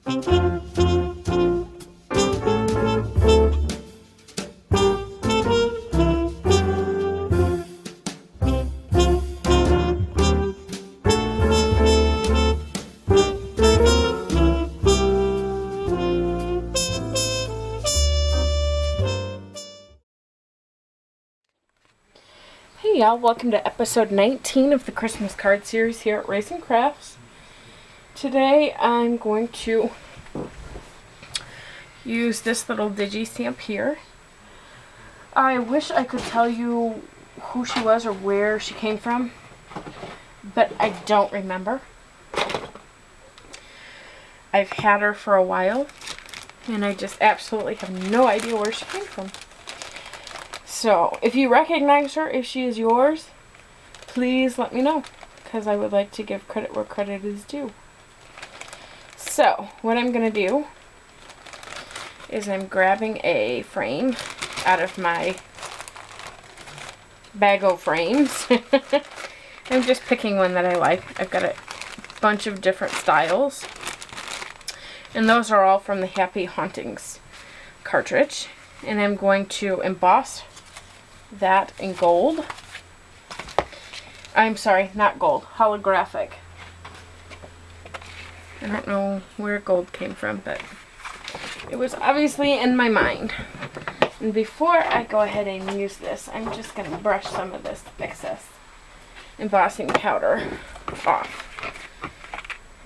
Hey y'all, welcome to episode 19 of the Christmas card series here at Race and Crafts. Today I'm going to use this little digi stamp here. I wish I could tell you who she was or where she came from, but I don't remember. I've had her for a while and I just absolutely have no idea where she came from. So, if you recognize her, if she is yours, please let me know, because I would like to give credit where credit is due. So, what I'm going to do is I'm grabbing a frame out of my bag of frames. I'm just picking one that I like. I've got a bunch of different styles, and those are all from the Happy Hauntings cartridge. And I'm going to emboss that in gold. I'm sorry, not gold, holographic. I don't know where gold came from, but it was obviously in my mind. And before I go ahead and use this, I'm just going to brush some of this excess embossing powder off.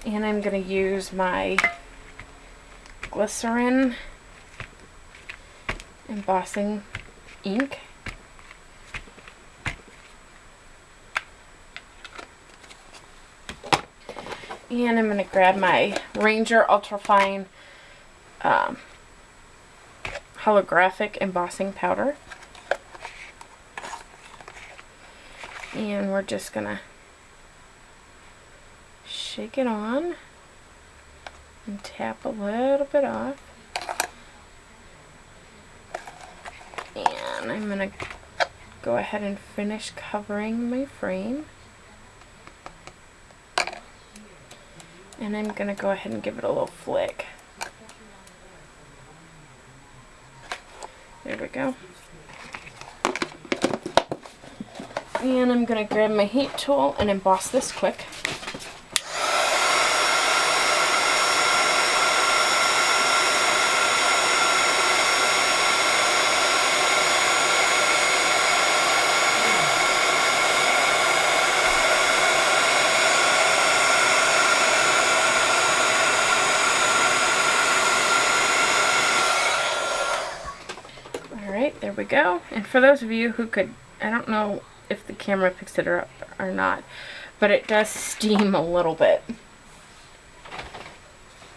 And I'm going to use my glycerin embossing ink. And I'm going to grab my Ranger Ultrafine holographic embossing powder. And we're just going to shake it on and tap a little bit off. And I'm going to go ahead and finish covering my frame. And I'm going to go ahead and give it a little flick. There we go. And I'm going to grab my heat tool and emboss this quick. There we go. And for those of you who could, I don't know if the camera picks it up or not, but it does steam a little bit.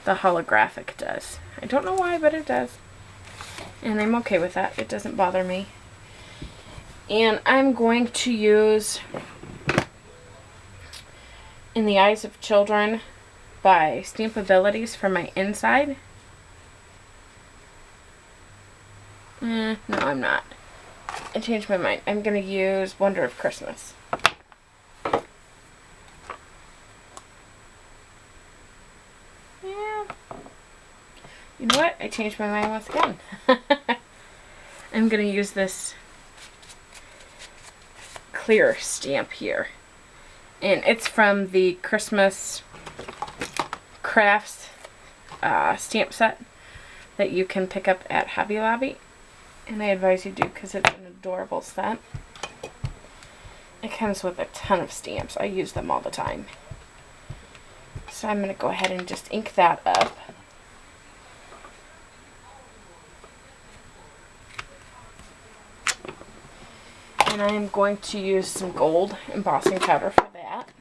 The holographic does. I don't know why, but it does. And I'm okay with that. It doesn't bother me. And I'm going to use In the Eyes of Children by Stampabilities for my inside. No, I'm not. I changed my mind. I'm going to use Wonder of Christmas. Yeah. You know what? I changed my mind once again. I'm going to use this clear stamp here. And it's from the Christmas Crafts stamp set that you can pick up at Hobby Lobby. And I advise you do, because it's an adorable set. It comes with a ton of stamps. I use them all the time. So I'm going to go ahead and just ink that up. And I'm going to use some gold embossing powder for that.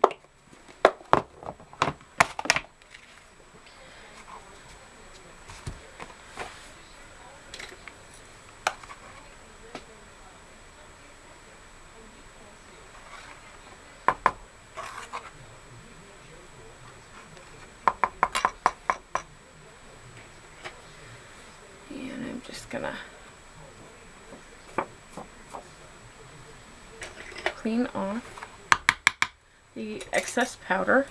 Gonna clean off the excess powder.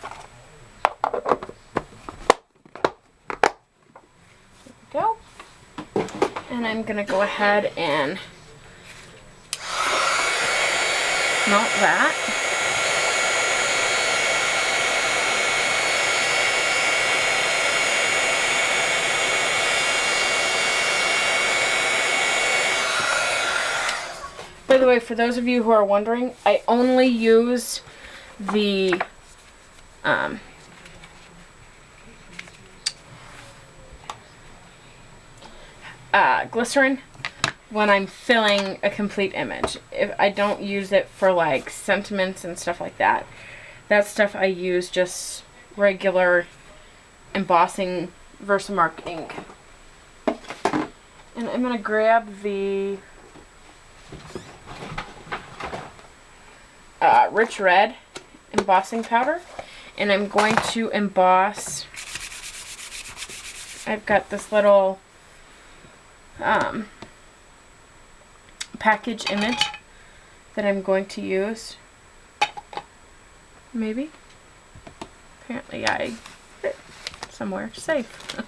And I'm going to go ahead and melt that. By the way, for those of you who are wondering, I only use the glycerin when I'm filling a complete image. If I don't use it for like sentiments and stuff like that. That stuff I use just regular embossing Versamark ink. And I'm going to grab the Rich Red embossing powder, and I'm going to emboss. I've got this little package image that I'm going to use. Maybe. Apparently I put it somewhere safe.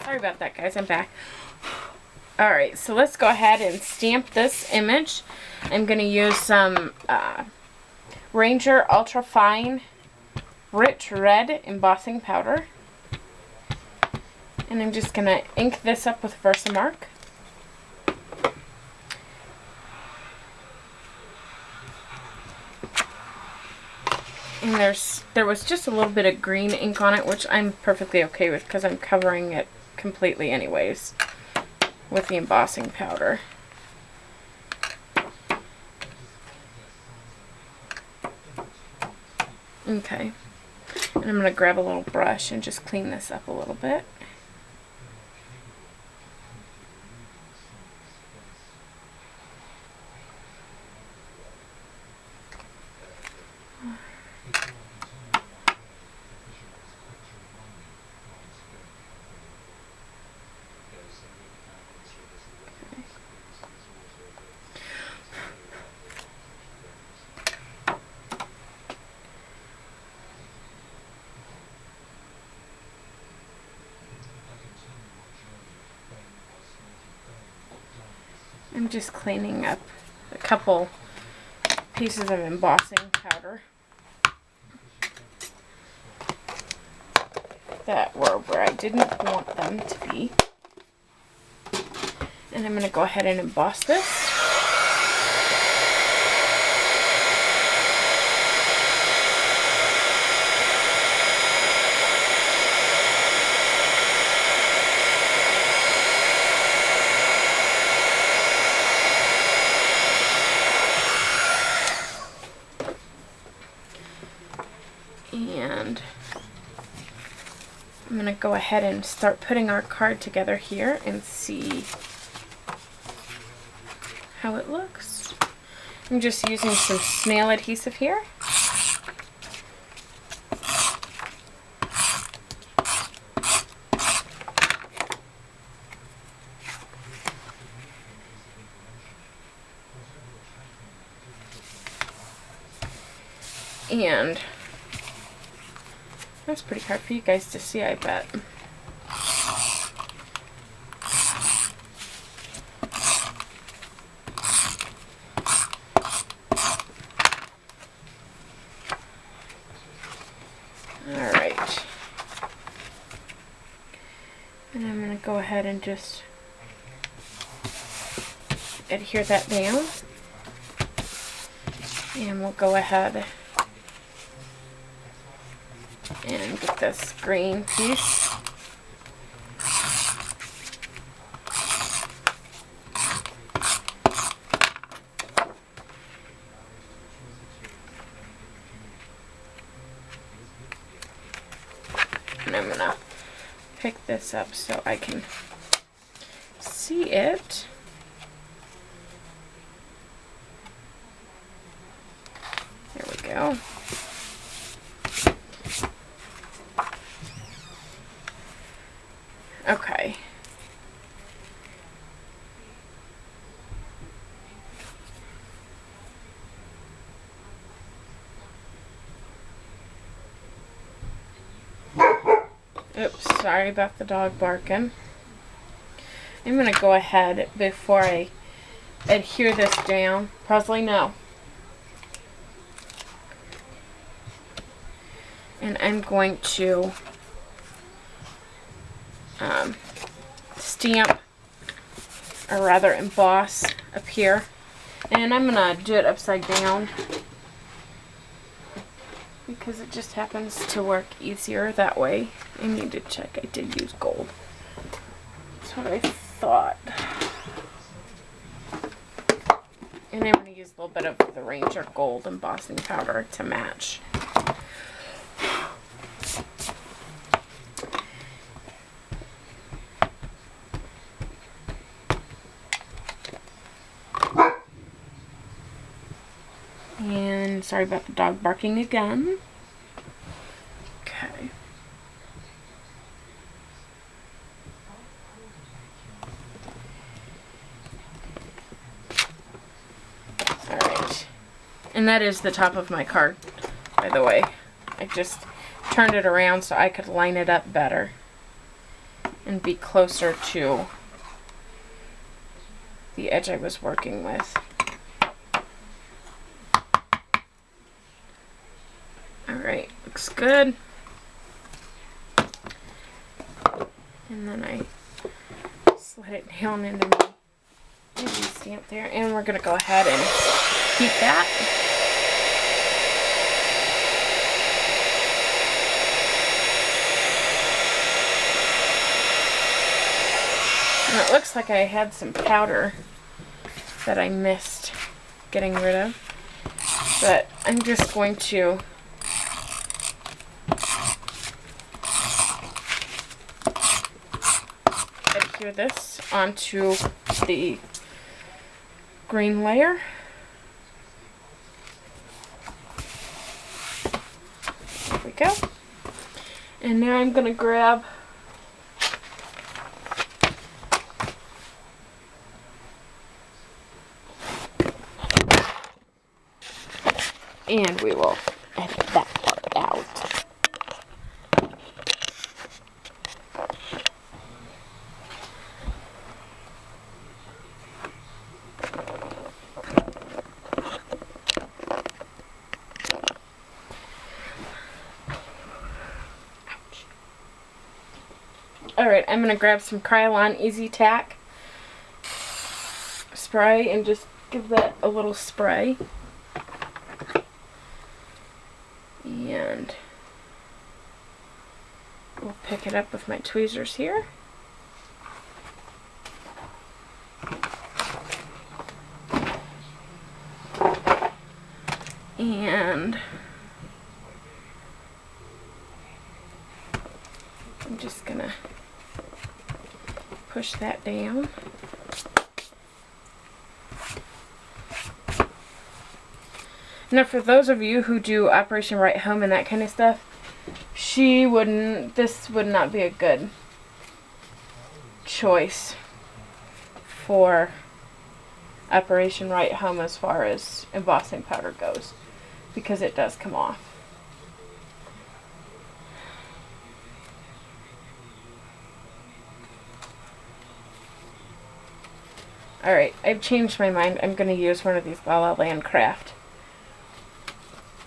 Sorry about that, guys. I'm back. Alright, so let's go ahead and stamp this image. I'm going to use some Ranger Ultra Fine Rich Red embossing powder. And I'm just going to ink this up with Versamark. And there was just a little bit of green ink on it, which I'm perfectly okay with because I'm covering it completely anyways with the embossing powder. Okay. And I'm going to grab a little brush and just clean this up a little bit. I'm just cleaning up a couple pieces of embossing powder that were where I didn't want them to be. And I'm going to go ahead and emboss this. And I'm going to go ahead and start putting our card together here and see how it looks. I'm just using some snail adhesive here. And that's pretty hard for you guys to see, I bet. Alright. And I'm going to go ahead and just adhere that down. And we'll go ahead and get this green piece. And I'm gonna pick this up so I can see it. There we go. Okay. Oops, sorry about the dog barking. I'm going to go ahead before I adhere this down. Presley, no. And I'm going to stamp, or rather emboss up here. And I'm going to do it upside down because it just happens to work easier that way. I need to check. I did use gold. That's what I thought. And I'm going to use a little bit of the Ranger Gold embossing powder to match. And sorry about the dog barking again. Okay. Alright. And that is the top of my card, by the way. I just turned it around so I could line it up better and be closer to the edge I was working with. Alright, looks good. And then I slide it down into my easy stamp there. And we're going to go ahead and heat that. And it looks like I had some powder that I missed getting rid of. But I'm just going to adhere this onto the green layer. There we go. And now I'm going to grab and we will edit that part out. Alright, I'm going to grab some Krylon Easy Tack spray and just give that a little spray. And we'll pick it up with my tweezers here. And I'm just gonna push that down. Now, for those of you who do Operation Right Home and that kind of stuff, this would not be a good choice for Operation Right Home as far as embossing powder goes, because it does come off. Alright, I've changed my mind. I'm going to use one of these La La Land Craft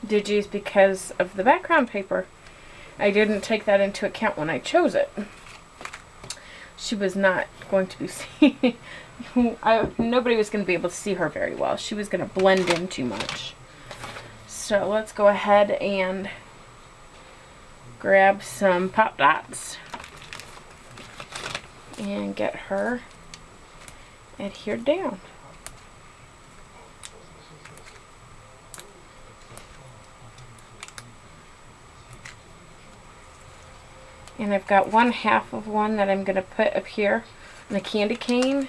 Digis because of the background paper. I didn't take that into account when I chose it. She was not going to be nobody was going to be able to see her very well. She was going to blend in too much. So let's go ahead and grab some Pop Dots and get her adhered down. And I've got 1/2 of one that I'm going to put up here on the candy cane.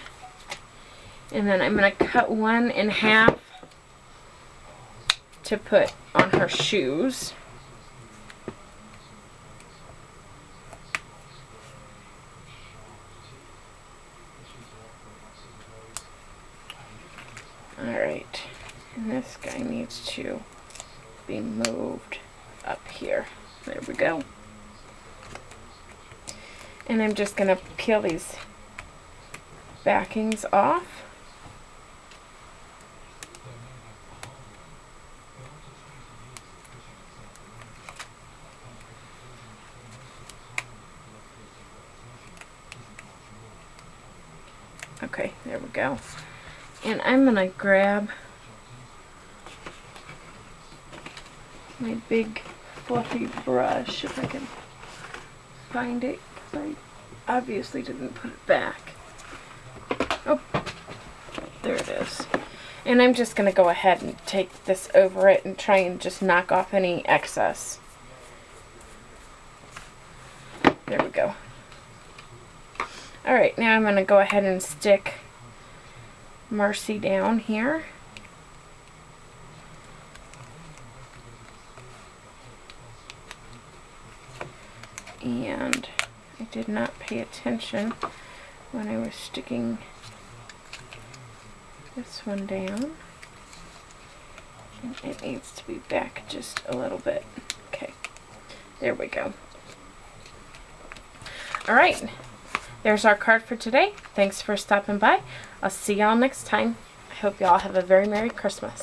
And then I'm going to cut one in half to put on her shoes. Alright, and this guy needs to be moved up here. There we go. And I'm just going to peel these backings off. Okay, there we go. And I'm going to grab my big fluffy brush if I can find it, because I obviously didn't put it back. Oh, there it is. And I'm just going to go ahead and take this over it and try and just knock off any excess. There we go. Alright, now I'm going to go ahead and stick Mercy down here. And I did not pay attention when I was sticking this one down. And it needs to be back just a little bit. Okay, there we go. Alright. There's our card for today. Thanks for stopping by. I'll see y'all next time. I hope y'all have a very Merry Christmas.